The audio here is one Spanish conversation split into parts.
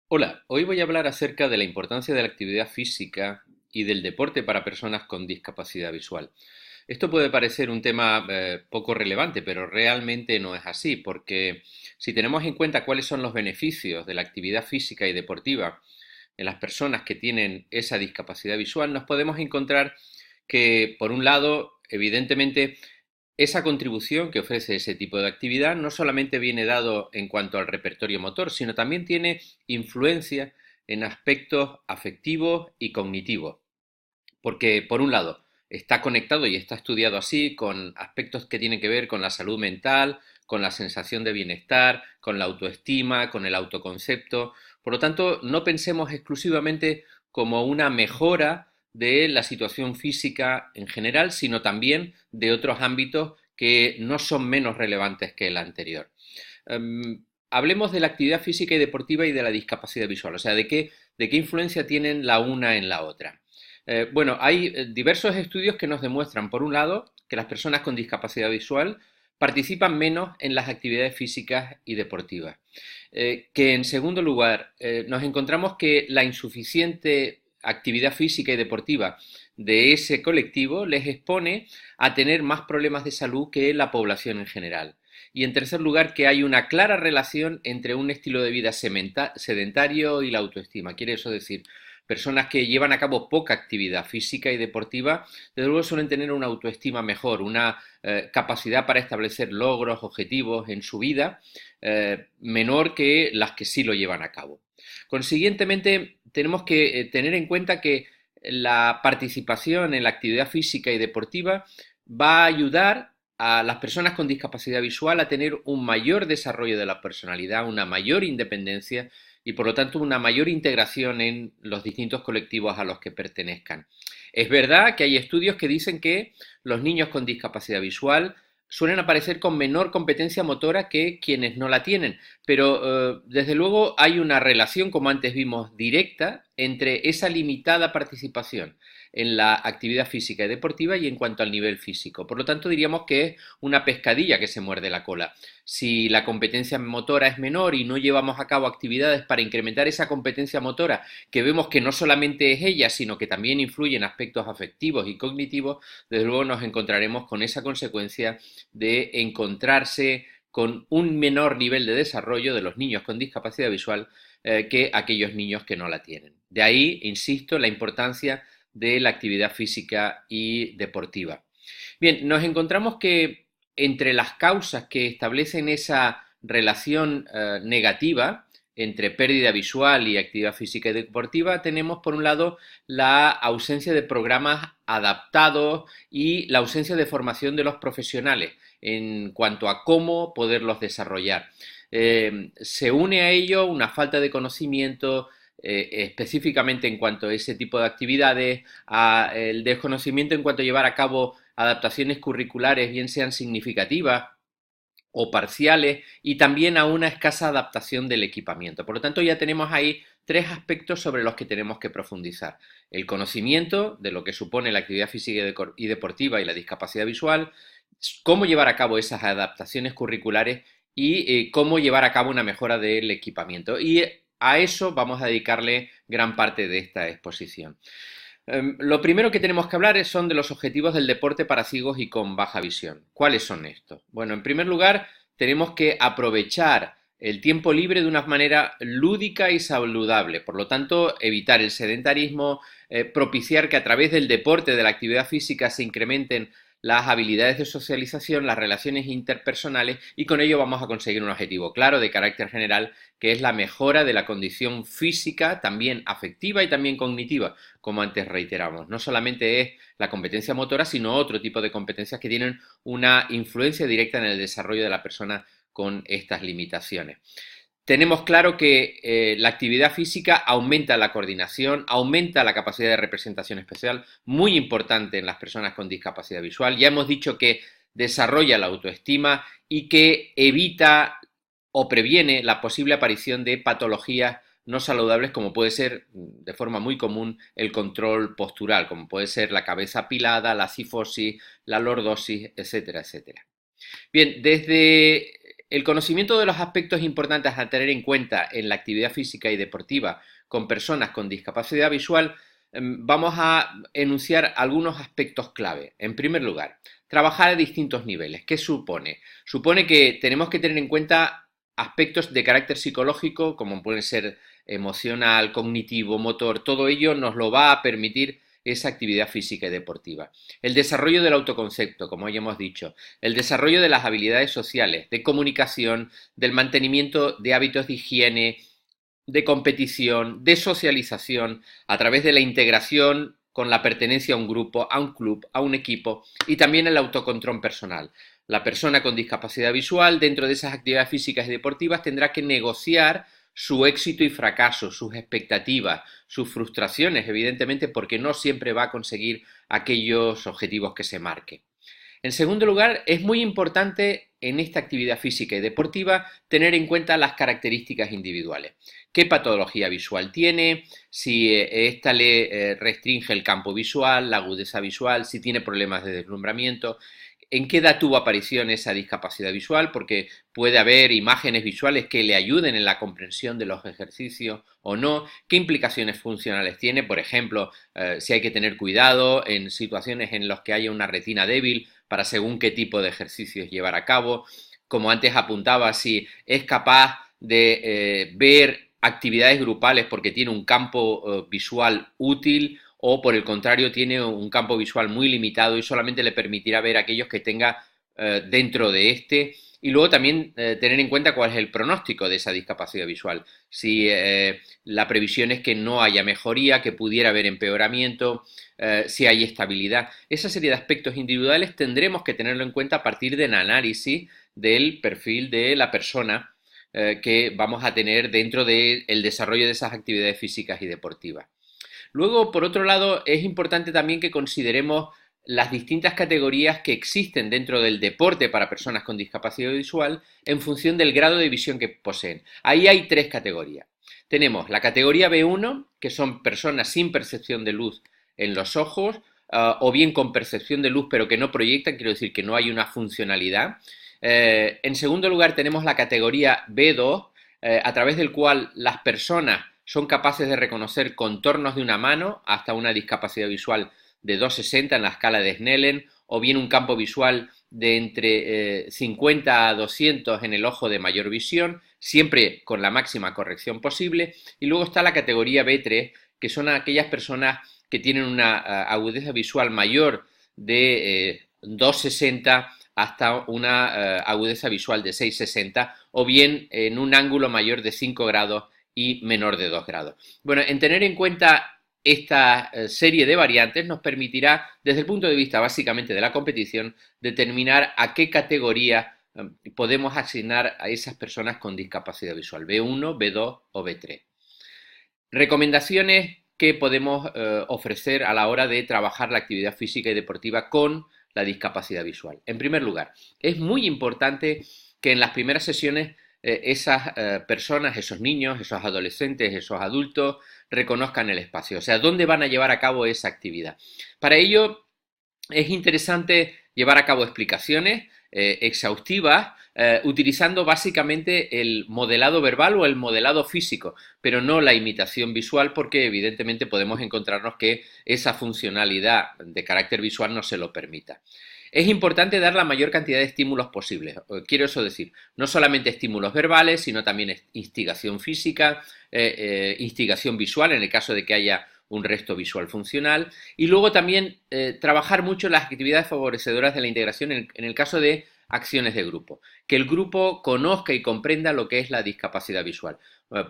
Hola, hoy voy a hablar acerca de la importancia de la actividad física y del deporte para personas con discapacidad visual. Esto puede parecer un tema poco relevante, pero realmente no es así, porque si tenemos en cuenta cuáles son los beneficios de la actividad física y deportiva en las personas que tienen esa discapacidad visual, nos podemos encontrar que, por un lado, evidentemente, esa contribución que ofrece ese tipo de actividad no solamente viene dado en cuanto al repertorio motor, sino también tiene influencia en aspectos afectivos y cognitivos. Porque, por un lado, está conectado y está estudiado así con aspectos que tienen que ver con la salud mental, con la sensación de bienestar, con la autoestima, con el autoconcepto. Por lo tanto, no pensemos exclusivamente como una mejora de la situación física en general, sino también de otros ámbitos que no son menos relevantes que el anterior. Hablemos de la actividad física y deportiva y de la discapacidad visual, o sea, de qué influencia tienen la una en la otra. Bueno, hay diversos estudios que nos demuestran, por un lado, que las personas con discapacidad visual participan menos en las actividades físicas y deportivas. Que en segundo lugar, nos encontramos que la insuficiente actividad física y deportiva de ese colectivo les expone a tener más problemas de salud que la población en general. Y en tercer lugar, que hay una clara relación entre un estilo de vida sedentario y la autoestima. Quiere eso decir, personas que llevan a cabo poca actividad física y deportiva, desde luego suelen tener una autoestima mejor, una capacidad para establecer logros, objetivos en su vida menor que las que sí lo llevan a cabo. Consiguientemente, tenemos que tener en cuenta que la participación en la actividad física y deportiva va a ayudar a las personas con discapacidad visual a tener un mayor desarrollo de la personalidad, una mayor independencia y por lo tanto una mayor integración en los distintos colectivos a los que pertenezcan. Es verdad que hay estudios que dicen que los niños con discapacidad visual suelen aparecer con menor competencia motora que quienes no la tienen, pero desde luego hay una relación, como antes vimos, directa entre esa limitada participación en la actividad física y deportiva y en cuanto al nivel físico. Por lo tanto, diríamos que es una pescadilla que se muerde la cola. Si la competencia motora es menor y no llevamos a cabo actividades para incrementar esa competencia motora, que vemos que no solamente es ella, sino que también influye en aspectos afectivos y cognitivos, desde luego nos encontraremos con esa consecuencia de encontrarse con un menor nivel de desarrollo de los niños con discapacidad visual que aquellos niños que no la tienen. De ahí, insisto, la importancia de la actividad física y deportiva. Bien, nos encontramos que entre las causas que establecen esa relación negativa entre pérdida visual y actividad física y deportiva, tenemos por un lado la ausencia de programas adaptados y la ausencia de formación de los profesionales en cuanto a cómo poderlos desarrollar. Se une a ello una falta de conocimiento específicamente en cuanto a ese tipo de actividades, a el desconocimiento en cuanto a llevar a cabo adaptaciones curriculares, bien sean significativas o parciales, y también a una escasa adaptación del equipamiento. Por lo tanto, ya tenemos ahí tres aspectos sobre los que tenemos que profundizar. El conocimiento de lo que supone la actividad física y deportiva y la discapacidad visual, cómo llevar a cabo esas adaptaciones curriculares y cómo llevar a cabo una mejora del equipamiento. Y a eso vamos a dedicarle gran parte de esta exposición. Lo primero que tenemos que hablar son de los objetivos del deporte para ciegos y con baja visión. ¿Cuáles son estos? Bueno, en primer lugar, tenemos que aprovechar el tiempo libre de una manera lúdica y saludable. Por lo tanto, evitar el sedentarismo, propiciar que a través del deporte, de la actividad física, se incrementen las habilidades de socialización, las relaciones interpersonales y con ello vamos a conseguir un objetivo claro de carácter general que es la mejora de la condición física, también afectiva y también cognitiva, como antes reiteramos. No solamente es la competencia motora, sino otro tipo de competencias que tienen una influencia directa en el desarrollo de la persona con estas limitaciones. Tenemos claro que la actividad física aumenta la coordinación, aumenta la capacidad de representación especial, muy importante en las personas con discapacidad visual. Ya hemos dicho que desarrolla la autoestima y que evita o previene la posible aparición de patologías no saludables como puede ser de forma muy común el control postural, como puede ser la cabeza apilada, la cifosis, la lordosis, etcétera, etcétera. Bien, desde El conocimiento de los aspectos importantes a tener en cuenta en la actividad física y deportiva con personas con discapacidad visual, vamos a enunciar algunos aspectos clave. En primer lugar, trabajar a distintos niveles. ¿Qué supone? Supone que tenemos que tener en cuenta aspectos de carácter psicológico, como pueden ser emocional, cognitivo, motor. Todo ello nos lo va a permitir esa actividad física y deportiva. El desarrollo del autoconcepto, como ya hemos dicho, el desarrollo de las habilidades sociales, de comunicación, del mantenimiento de hábitos de higiene, de competición, de socialización, a través de la integración con la pertenencia a un grupo, a un club, a un equipo, y también el autocontrol personal. La persona con discapacidad visual, dentro de esas actividades físicas y deportivas, tendrá que negociar su éxito y fracaso, sus expectativas, sus frustraciones, evidentemente, porque no siempre va a conseguir aquellos objetivos que se marque. En segundo lugar, es muy importante en esta actividad física y deportiva tener en cuenta las características individuales. ¿Qué patología visual tiene? Si esta le restringe el campo visual, la agudeza visual, si tiene problemas de deslumbramiento. ¿En qué edad tuvo aparición esa discapacidad visual? Porque puede haber imágenes visuales que le ayuden en la comprensión de los ejercicios o no. ¿Qué implicaciones funcionales tiene? Por ejemplo, si hay que tener cuidado en situaciones en las que haya una retina débil para según qué tipo de ejercicios llevar a cabo. Como antes apuntaba, si es capaz de ver actividades grupales porque tiene un campo visual útil, o por el contrario tiene un campo visual muy limitado y solamente le permitirá ver aquellos que tenga dentro de este. Y luego también tener en cuenta cuál es el pronóstico de esa discapacidad visual. Si la previsión es que no haya mejoría, que pudiera haber empeoramiento, si hay estabilidad. Esa serie de aspectos individuales tendremos que tenerlo en cuenta a partir del análisis del perfil de la persona que vamos a tener dentro del desarrollo de esas actividades físicas y deportivas. Luego, por otro lado, es importante también que consideremos las distintas categorías que existen dentro del deporte para personas con discapacidad visual en función del grado de visión que poseen. Ahí hay tres categorías. Tenemos la categoría B1, que son personas sin percepción de luz en los ojos, o bien con percepción de luz pero que no proyectan, quiero decir que no hay una funcionalidad. En segundo lugar tenemos la categoría B2, a través del cual las personas son capaces de reconocer contornos de una mano hasta una discapacidad visual de 2,60 en la escala de Snellen, o bien un campo visual de entre 50 a 200 en el ojo de mayor visión, siempre con la máxima corrección posible. Y luego está la categoría B3, que son aquellas personas que tienen una agudeza visual mayor de 2,60 hasta una agudeza visual de 6,60, o bien en un ángulo mayor de 5 grados y menor de 2 grados. Bueno, en tener en cuenta esta serie de variantes nos permitirá, desde el punto de vista básicamente de la competición, determinar a qué categoría podemos asignar a esas personas con discapacidad visual, B1, B2 o B3. Recomendaciones que podemos ofrecer a la hora de trabajar la actividad física y deportiva con la discapacidad visual. En primer lugar, es muy importante que en las primeras sesiones esas personas, esos niños, esos adolescentes, esos adultos reconozcan el espacio, o sea, dónde van a llevar a cabo esa actividad. Para ello es interesante llevar a cabo explicaciones exhaustivas, utilizando básicamente el modelado verbal o el modelado físico, pero no la imitación visual, porque evidentemente podemos encontrarnos que esa funcionalidad de carácter visual no se lo permita. Es importante dar la mayor cantidad de estímulos posibles. Quiero eso decir, no solamente estímulos verbales, sino también instigación física, instigación visual en el caso de que haya un resto visual funcional, y luego también trabajar mucho las actividades favorecedoras de la integración en el caso de acciones de grupo, que el grupo conozca y comprenda lo que es la discapacidad visual.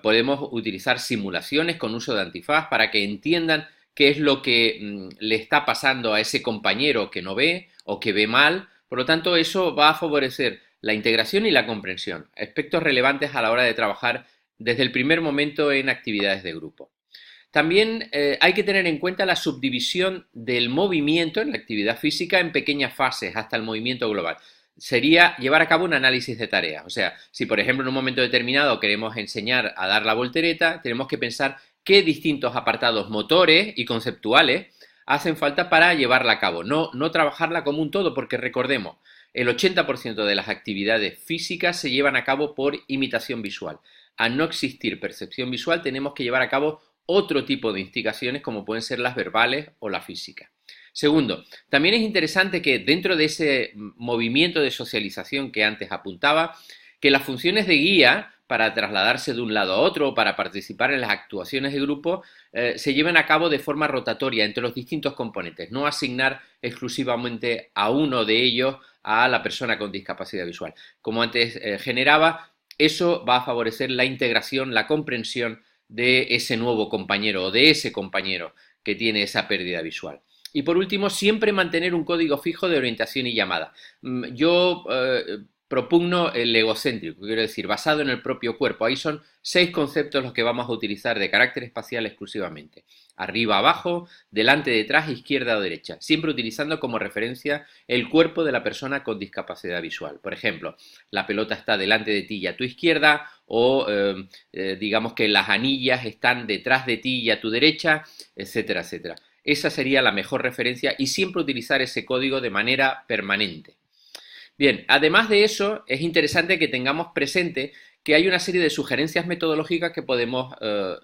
Podemos utilizar simulaciones con uso de antifaz para que entiendan qué es lo que le está pasando a ese compañero que no ve o que ve mal. Por lo tanto, eso va a favorecer la integración y la comprensión, aspectos relevantes a la hora de trabajar desde el primer momento en actividades de grupo. También hay que tener en cuenta la subdivisión del movimiento en la actividad física en pequeñas fases hasta el movimiento global. Sería llevar a cabo un análisis de tareas. O sea, si por ejemplo en un momento determinado queremos enseñar a dar la voltereta, tenemos que pensar qué distintos apartados motores y conceptuales hacen falta para llevarla a cabo. No trabajarla como un todo, porque recordemos, El 80% de las actividades físicas se llevan a cabo por imitación visual. Al no existir percepción visual, tenemos que llevar a cabo otro tipo de instigaciones como pueden ser las verbales o la física. Segundo, también es interesante que dentro de ese movimiento de socialización que antes apuntaba, que las funciones de guía para trasladarse de un lado a otro o para participar en las actuaciones de grupo se lleven a cabo de forma rotatoria entre los distintos componentes, no asignar exclusivamente a uno de ellos a la persona con discapacidad visual. Como antes generaba, eso va a favorecer la integración, la comprensión de ese nuevo compañero o de ese compañero que tiene esa pérdida visual. Y por último, siempre mantener un código fijo de orientación y llamada. Yo propugno el egocéntrico, quiero decir, basado en el propio cuerpo. Ahí son 6 conceptos los que vamos a utilizar de carácter espacial exclusivamente. Arriba, abajo, delante, detrás, izquierda o derecha. Siempre utilizando como referencia el cuerpo de la persona con discapacidad visual. Por ejemplo, la pelota está delante de ti y a tu izquierda, o digamos que las anillas están detrás de ti y a tu derecha, etcétera, etcétera. Esa sería la mejor referencia y siempre utilizar ese código de manera permanente. Bien, además de eso, es interesante que tengamos presente que hay una serie de sugerencias metodológicas que podemos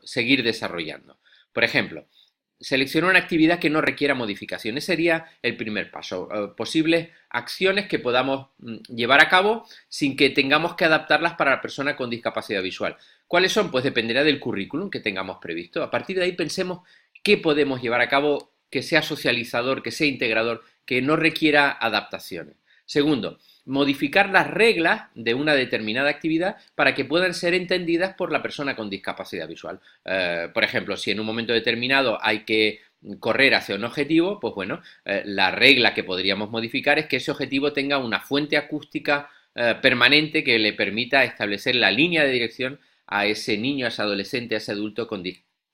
seguir desarrollando. Por ejemplo, seleccionar una actividad que no requiera modificaciones sería el primer paso. Posibles acciones que podamos llevar a cabo sin que tengamos que adaptarlas para la persona con discapacidad visual. ¿Cuáles son? Pues dependerá del currículum que tengamos previsto. A partir de ahí pensemos qué podemos llevar a cabo que sea socializador, que sea integrador, que no requiera adaptaciones. Segundo, modificar las reglas de una determinada actividad para que puedan ser entendidas por la persona con discapacidad visual. Por ejemplo, si en un momento determinado hay que correr hacia un objetivo, pues bueno, la regla que podríamos modificar es que ese objetivo tenga una fuente acústica permanente que le permita establecer la línea de dirección a ese niño, a ese adolescente, a ese adulto con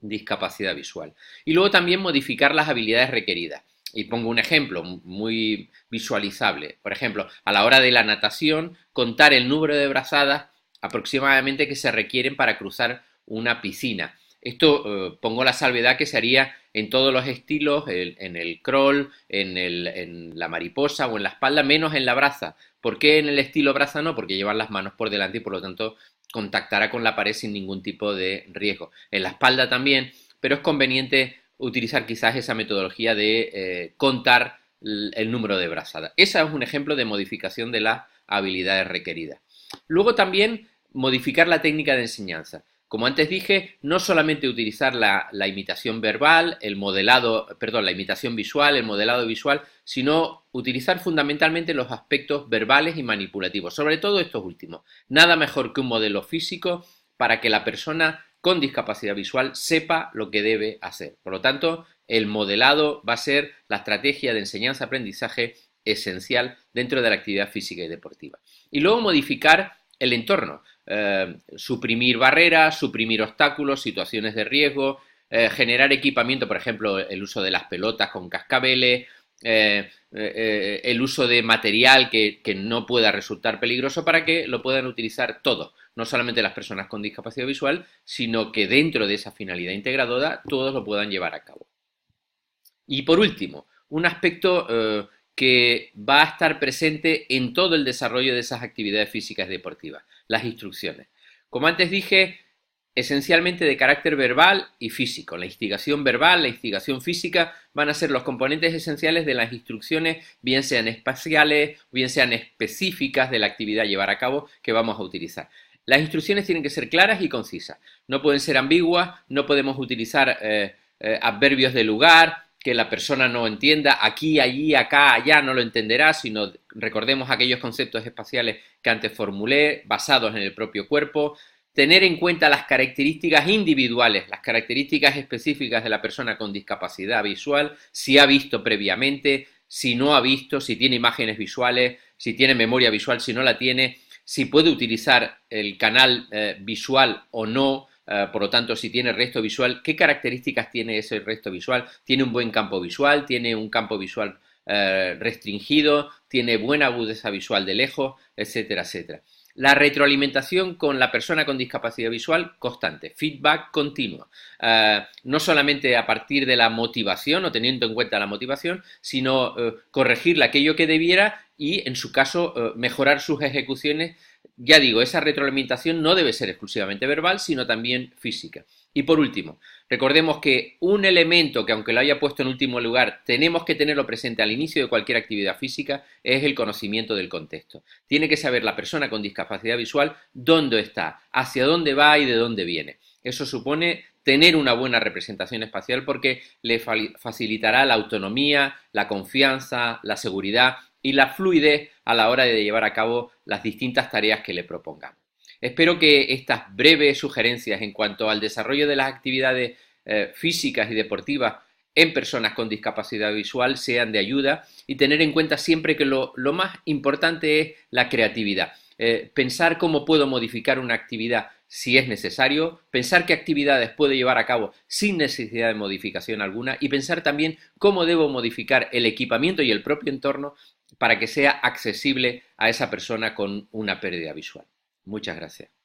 discapacidad visual. Y luego también modificar las habilidades requeridas. Y pongo un ejemplo muy visualizable. Por ejemplo, a la hora de la natación, contar el número de brazadas aproximadamente que se requieren para cruzar una piscina. Esto pongo la salvedad que se haría en todos los estilos, en el crawl, en la mariposa o en la espalda, menos en la braza. ¿Por qué en el estilo braza no? Porque llevan las manos por delante y por lo tanto contactará con la pared sin ningún tipo de riesgo. En la espalda también, pero es conveniente utilizar quizás esa metodología de contar el número de brazadas. Ese es un ejemplo de modificación de las habilidades requeridas. Luego también modificar la técnica de enseñanza. Como antes dije, no solamente utilizar la imitación verbal, la imitación visual, el modelado visual, sino utilizar fundamentalmente los aspectos verbales y manipulativos, sobre todo estos últimos. Nada mejor que un modelo físico para que la persona con discapacidad visual sepa lo que debe hacer. Por lo tanto, el modelado va a ser la estrategia de enseñanza-aprendizaje esencial dentro de la actividad física y deportiva. Y luego modificar el entorno, suprimir barreras, suprimir obstáculos, situaciones de riesgo, generar equipamiento, por ejemplo, el uso de las pelotas con cascabeles, el uso de material que no pueda resultar peligroso para que lo puedan utilizar todos, no solamente las personas con discapacidad visual, sino que dentro de esa finalidad integradora todos lo puedan llevar a cabo. Y por último, un aspecto que va a estar presente en todo el desarrollo de esas actividades físicas y deportivas, las instrucciones. Como antes dije, esencialmente de carácter verbal y físico. La instigación verbal, la instigación física van a ser los componentes esenciales de las instrucciones, bien sean espaciales, bien sean específicas de la actividad a llevar a cabo que vamos a utilizar. Las instrucciones tienen que ser claras y concisas, no pueden ser ambiguas, no podemos utilizar adverbios de lugar, que la persona no entienda, aquí, allí, acá, allá, no lo entenderá, sino recordemos aquellos conceptos espaciales que antes formulé, basados en el propio cuerpo. Tener en cuenta las características individuales, las características específicas de la persona con discapacidad visual, si ha visto previamente, si no ha visto, si tiene imágenes visuales, si tiene memoria visual, si no la tiene, si puede utilizar el canal visual o no, por lo tanto, si tiene resto visual, ¿qué características tiene ese resto visual? ¿Tiene un buen campo visual? ¿Tiene un campo visual restringido? ¿Tiene buena agudeza visual de lejos? Etcétera, etcétera. La retroalimentación con la persona con discapacidad visual constante, feedback continuo, no solamente a partir de la motivación o teniendo en cuenta la motivación, sino corregirle aquello que debiera y, en su caso, mejorar sus ejecuciones. Ya digo, esa retroalimentación no debe ser exclusivamente verbal, sino también física. Y por último, recordemos que un elemento que, aunque lo haya puesto en último lugar, tenemos que tenerlo presente al inicio de cualquier actividad física, es el conocimiento del contexto. Tiene que saber la persona con discapacidad visual dónde está, hacia dónde va y de dónde viene. Eso supone tener una buena representación espacial porque le facilitará la autonomía, la confianza, la seguridad y la fluidez a la hora de llevar a cabo las distintas tareas que le propongamos. Espero que estas breves sugerencias en cuanto al desarrollo de las actividades físicas y deportivas en personas con discapacidad visual sean de ayuda y tener en cuenta siempre que lo más importante es la creatividad. Pensar cómo puedo modificar una actividad si es necesario, pensar qué actividades puedo llevar a cabo sin necesidad de modificación alguna y pensar también cómo debo modificar el equipamiento y el propio entorno para que sea accesible a esa persona con una pérdida visual. Muchas gracias.